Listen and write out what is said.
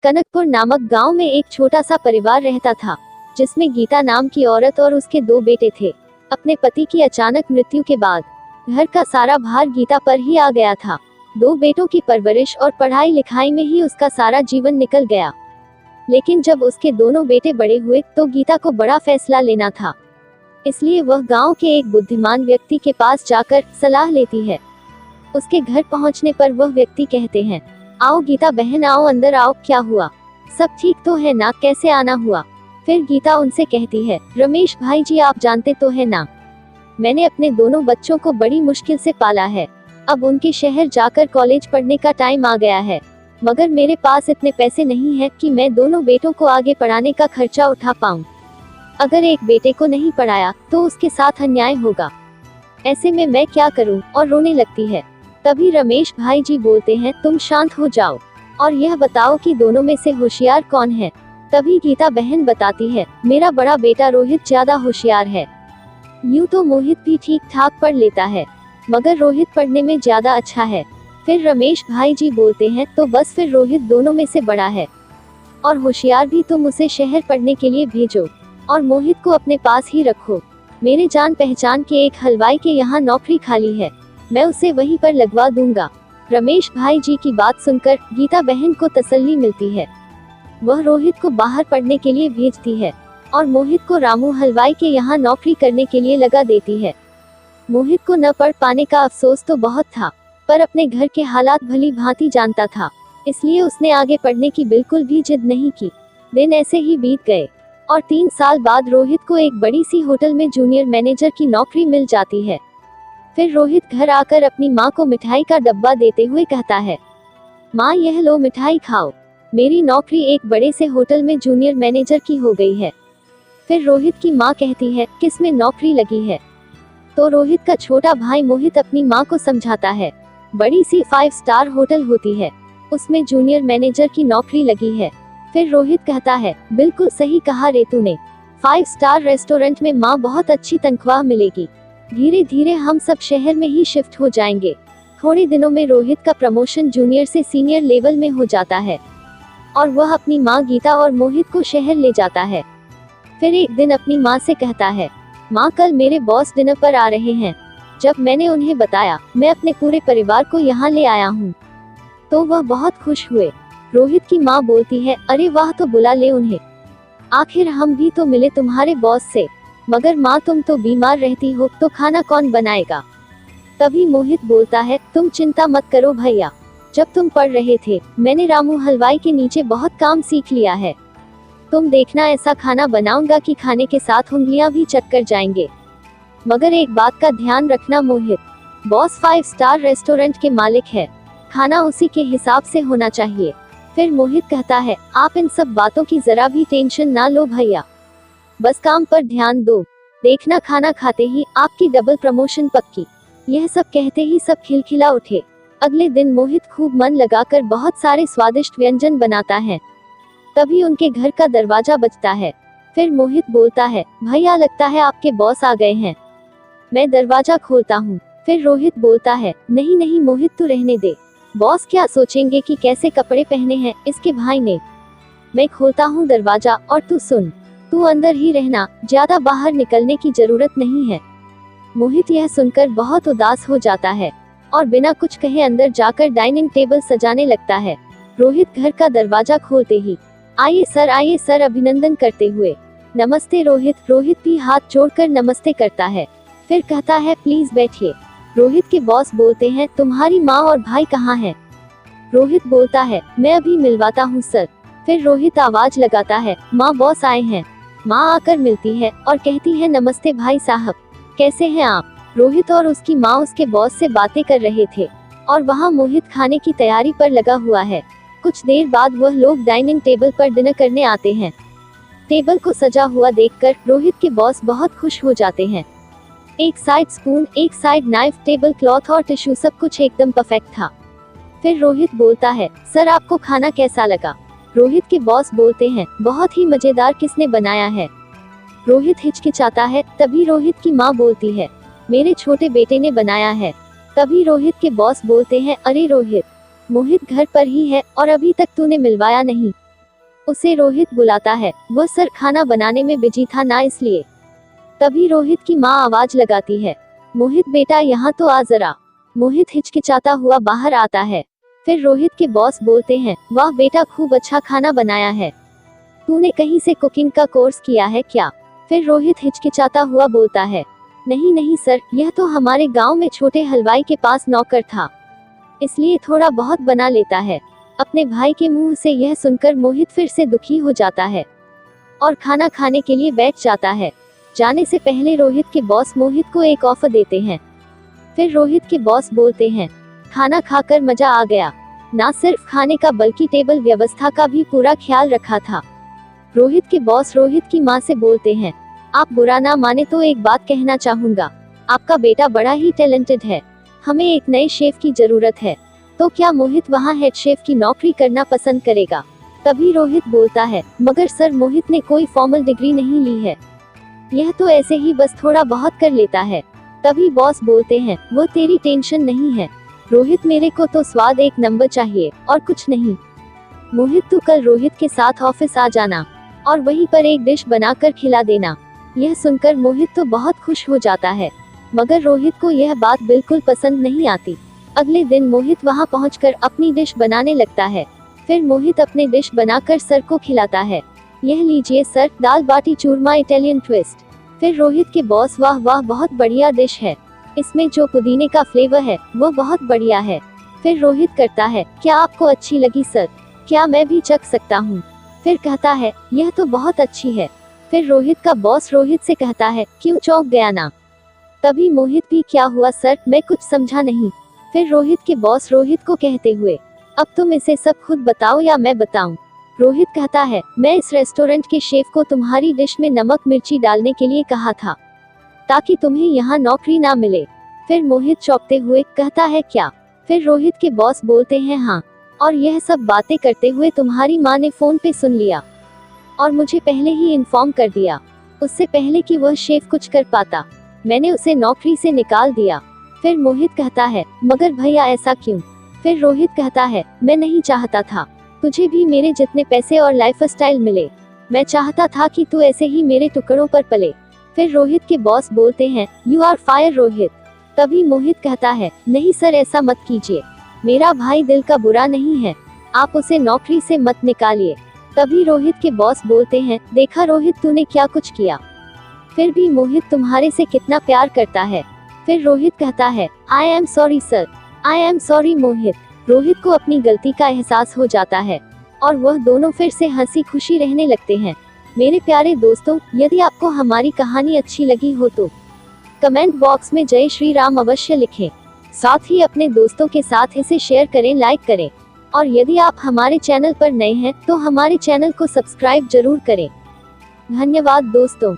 कनकपुर नामक गांव में एक छोटा सा परिवार रहता था, जिसमें गीता नाम की औरत और उसके 2 बेटे थे। अपने पति की अचानक मृत्यु के बाद घर का सारा भार गीता पर ही आ गया था। 2 बेटों की परवरिश और पढ़ाई लिखाई में ही उसका सारा जीवन निकल गया। लेकिन जब उसके दोनों बेटे बड़े हुए तो गीता को बड़ा फैसला लेना था। इसलिए वह गांव के एक बुद्धिमान व्यक्ति के पास जाकर सलाह लेती है। उसके घर पहुंचने पर वह व्यक्ति कहते हैं, आओ गीता बहन आओ, अंदर आओ, क्या हुआ, सब ठीक तो है ना, कैसे आना हुआ। फिर गीता उनसे कहती है, रमेश भाई जी आप जानते तो है ना, मैंने अपने दोनों बच्चों को बड़ी मुश्किल से पाला है। अब उनके शहर जाकर कॉलेज पढ़ने का टाइम आ गया है, मगर मेरे पास इतने पैसे नहीं है कि मैं दोनों बेटों को आगे पढ़ाने का खर्चा उठा पाऊं। अगर एक बेटे को नहीं पढ़ाया तो उसके साथ अन्याय होगा। ऐसे में मैं क्या करूं, और रोने लगती है। तभी रमेश भाई जी बोलते हैं, तुम शांत हो जाओ और यह बताओ कि दोनों में से होशियार कौन है। तभी गीता बहन बताती है, मेरा बड़ा बेटा रोहित ज्यादा होशियार है। यूं तो मोहित भी ठीक ठाक पढ़ लेता है, मगर रोहित पढ़ने में ज्यादा अच्छा है। फिर रमेश भाई जी बोलते हैं, तो बस फिर रोहित दोनों में से बड़ा है और होशियार भी, तुम उसे शहर पढ़ने के लिए भेजो और मोहित को अपने पास ही रखो। मेरे जान पहचान के एक हलवाई के यहाँ नौकरी खाली है, मैं उसे वहीं पर लगवा दूंगा। रमेश भाई जी की बात सुनकर गीता बहन को तसल्ली मिलती है। वह रोहित को बाहर पढ़ने के लिए भेजती है और मोहित को रामू हलवाई के यहाँ नौकरी करने के लिए लगा देती है। मोहित को न पढ़ पाने का अफसोस तो बहुत था, पर अपने घर के हालात भली भांति जानता था, इसलिए उसने आगे पढ़ने की बिल्कुल भी जिद नहीं की। दिन ऐसे ही बीत गए और 3 साल बाद रोहित को एक बड़ी सी होटल में जूनियर मैनेजर की नौकरी मिल जाती है। फिर रोहित घर आकर अपनी माँ को मिठाई का डब्बा देते हुए कहता है, माँ यह लो मिठाई खाओ, मेरी नौकरी एक बड़े से होटल में जूनियर मैनेजर की हो गई है। फिर रोहित की माँ कहती है, किसमें नौकरी लगी है। तो रोहित का छोटा भाई मोहित अपनी माँ को समझाता है, बड़ी सी 5 स्टार होटल होती है, उसमें जूनियर मैनेजर की नौकरी लगी है। फिर रोहित कहता है, बिल्कुल सही कहा रे तूने, 5 स्टार रेस्टोरेंट में माँ बहुत अच्छी तनख्वाह मिलेगी, धीरे धीरे हम सब शहर में ही शिफ्ट हो जाएंगे। थोड़े दिनों में रोहित का प्रमोशन जूनियर से सीनियर लेवल में हो जाता है और वह अपनी माँ गीता और मोहित को शहर ले जाता है। फिर एक दिन अपनी माँ से कहता है, माँ कल मेरे बॉस डिनर पर आ रहे हैं। जब मैंने उन्हें बताया मैं अपने पूरे परिवार को यहाँ ले आया हूँ, तो वह बहुत खुश हुए। रोहित की माँ बोलती है, अरे वाह, तो बुला ले उन्हें, आखिर हम भी तो मिले तुम्हारे बॉस से। मगर माँ तुम तो बीमार रहती हो, तो खाना कौन बनाएगा। तभी मोहित बोलता है, तुम चिंता मत करो भैया, जब तुम पढ़ रहे थे मैंने रामू हलवाई के नीचे बहुत काम सीख लिया है। तुम देखना ऐसा खाना बनाऊंगा कि खाने के साथ उंगलियां भी चटकर जाएंगे। मगर एक बात का ध्यान रखना मोहित, बॉस 5 स्टार रेस्टोरेंट के मालिक है, खाना उसी के हिसाब से होना चाहिए। फिर मोहित कहता है, आप इन सब बातों की जरा भी टेंशन ना लो भैया, बस काम पर ध्यान दो, देखना खाना खाते ही आपकी डबल प्रमोशन पक्की। यह सब कहते ही सब खिलखिला उठे। अगले दिन मोहित खूब मन लगाकर बहुत सारे स्वादिष्ट व्यंजन बनाता है। तभी उनके घर का दरवाजा बजता है। फिर मोहित बोलता है, भैया लगता है आपके बॉस आ गए हैं। मैं दरवाजा खोलता हूँ। फिर रोहित बोलता है, नहीं नहीं मोहित तू रहने दे, बॉस क्या सोचेंगे कि कैसे कपड़े पहने हैं इसके भाई ने। मैं खोलता हूँ दरवाजा और तू सुन, तू अंदर ही रहना, ज्यादा बाहर निकलने की जरूरत नहीं है। मोहित यह सुनकर बहुत उदास हो जाता है और बिना कुछ कहे अंदर जाकर डाइनिंग टेबल सजाने लगता है। रोहित घर का दरवाजा खोलते ही, आइए सर अभिनंदन करते हुए। नमस्ते रोहित। रोहित भी हाथ जोड़कर नमस्ते करता है। फिर कहता है, प्लीज बैठिए। रोहित के बॉस बोलते हैं, तुम्हारी माँ और भाई कहाँ हैं। रोहित बोलता है, मैं अभी मिलवाता हूँ सर। फिर रोहित आवाज लगाता है, माँ बॉस आए हैं। माँ आकर मिलती है और कहती है, नमस्ते भाई साहब, कैसे हैं आप। रोहित और उसकी माँ उसके बॉस से बातें कर रहे थे और वहाँ मोहित खाने की तैयारी पर लगा हुआ है। कुछ देर बाद वह लोग डाइनिंग टेबल पर डिनर करने आते हैं। टेबल को सजा हुआ देखकर रोहित के बॉस बहुत खुश हो जाते हैं। एक साइड स्पून, एक साइड नाइफ, टेबल क्लॉथ और टिश्यू, सब कुछ एकदम परफेक्ट था। फिर रोहित बोलता है, सर आपको खाना कैसा लगा। रोहित के बॉस बोलते हैं, बहुत ही मजेदार, किसने बनाया है। रोहित हिचकिचाता है। तभी रोहित की माँ बोलती है, मेरे छोटे बेटे ने बनाया है। तभी रोहित के बॉस बोलते हैं, अरे रोहित, मोहित घर पर ही है और अभी तक तूने मिलवाया नहीं, उसे रोहित बुलाता है। वह सर खाना बनाने में बिजी था ना, इसलिए। तभी रोहित की माँ आवाज लगाती है, मोहित बेटा यहाँ तो आ जरा। मोहित हिचकिचाता हुआ बाहर आता है। फिर रोहित के बॉस बोलते हैं, वाह बेटा, खूब अच्छा खाना बनाया है। तूने कहीं से कुकिंग का कोर्स किया है क्या? फिर रोहित हिचकिचाता हुआ बोलता है, नहीं नहीं सर, यह तो हमारे गांव में छोटे हलवाई के पास नौकर था, इसलिए थोड़ा बहुत बना लेता है। अपने भाई के मुंह से यह सुनकर मोहित फिर से दुखी हो जाता है और खाना खाने के लिए बैठ जाता है। जाने से पहले रोहित के बॉस मोहित को एक ऑफर देते हैं। फिर रोहित के बॉस बोलते हैं, खाना खाकर मजा आ गया। ना सिर्फ खाने का बल्कि टेबल व्यवस्था का भी पूरा ख्याल रखा था। रोहित के बॉस रोहित की माँ से बोलते हैं, आप बुरा ना माने तो एक बात कहना चाहूंगा, आपका बेटा बड़ा ही टैलेंटेड है। हमें एक नए शेफ की जरूरत है, तो क्या मोहित वहाँ हेड शेफ की नौकरी करना पसंद करेगा? तभी रोहित बोलता है, मगर सर मोहित ने कोई फॉर्मल डिग्री नहीं ली है, यह तो ऐसे ही बस थोड़ा बहुत कर लेता है। तभी बॉस बोलते हैं, वो तेरी टेंशन नहीं है रोहित, मेरे को तो स्वाद एक नंबर चाहिए और कुछ नहीं। मोहित तू कल रोहित के साथ ऑफिस आ जाना और वहीं पर एक डिश बनाकर खिला देना। यह सुनकर मोहित तो बहुत खुश हो जाता है, मगर रोहित को यह बात बिल्कुल पसंद नहीं आती। अगले दिन मोहित वहां पहुंचकर अपनी डिश बनाने लगता है। फिर मोहित अपने डिश बनाकर सर को खिलाता है, यह लीजिए सर, दाल बाटी चूरमा इटालियन ट्विस्ट। फिर रोहित के बॉस, वाह वाह, बहुत बढ़िया डिश है, इसमें जो पुदीने का फ्लेवर है वो बहुत बढ़िया है। फिर रोहित करता है, क्या आपको अच्छी लगी सर? क्या मैं भी चख सकता हूँ? फिर कहता है, यह तो बहुत अच्छी है। फिर रोहित का बॉस रोहित से कहता है, क्यों चौंक गया ना? तभी मोहित भी, क्या हुआ सर, मैं कुछ समझा नहीं। फिर रोहित के बॉस रोहित को कहते हुए, अब तुम इसे सब खुद बताओ या मैं बताऊं? रोहित कहता है, मैं इस रेस्टोरेंट के शेफ को तुम्हारी डिश में नमक मिर्ची डालने के लिए कहा था, ताकि तुम्हें यहाँ नौकरी ना मिले। फिर मोहित चौंकते हुए कहता है, क्या? फिर रोहित के बॉस बोलते हैं, हाँ, और यह सब बातें करते हुए तुम्हारी माँ ने फोन पे सुन लिया और मुझे पहले ही इन्फॉर्म कर दिया, उससे पहले कि वह शेफ कुछ कर पाता। मैंने उसे नौकरी से निकाल दिया। फिर मोहित कहता है, मगर भैया ऐसा क्यों? फिर रोहित कहता है, मैं नहीं चाहता था तुझे भी मेरे जितने पैसे और लाइफस्टाइल मिले, मैं चाहता था कि तू ऐसे ही मेरे टुकड़ों पर पले। फिर रोहित के बॉस बोलते हैं, यू आर फायर रोहित। तभी मोहित कहता है, नहीं सर, ऐसा मत कीजिए, मेरा भाई दिल का बुरा नहीं है, आप उसे नौकरी से मत निकालिए। तभी रोहित के बॉस बोलते हैं, देखा रोहित, तूने क्या कुछ किया, फिर भी मोहित तुम्हारे से कितना प्यार करता है। फिर रोहित कहता है, I am sorry sir, I am sorry Mohit. Rohit को अपनी गलती का एहसास हो जाता है और वह दोनों फिर से हंसी खुशी रहने लगते हैं। मेरे प्यारे दोस्तों, यदि आपको हमारी कहानी अच्छी लगी हो तो कमेंट बॉक्स में जय श्री राम अवश्य लिखें। साथ ही अपने दोस्तों के साथ इसे शेयर करें, लाइक करें, और यदि आप हमारे चैनल पर नए हैं तो हमारे चैनल को सब्सक्राइब जरूर करें। धन्यवाद दोस्तों।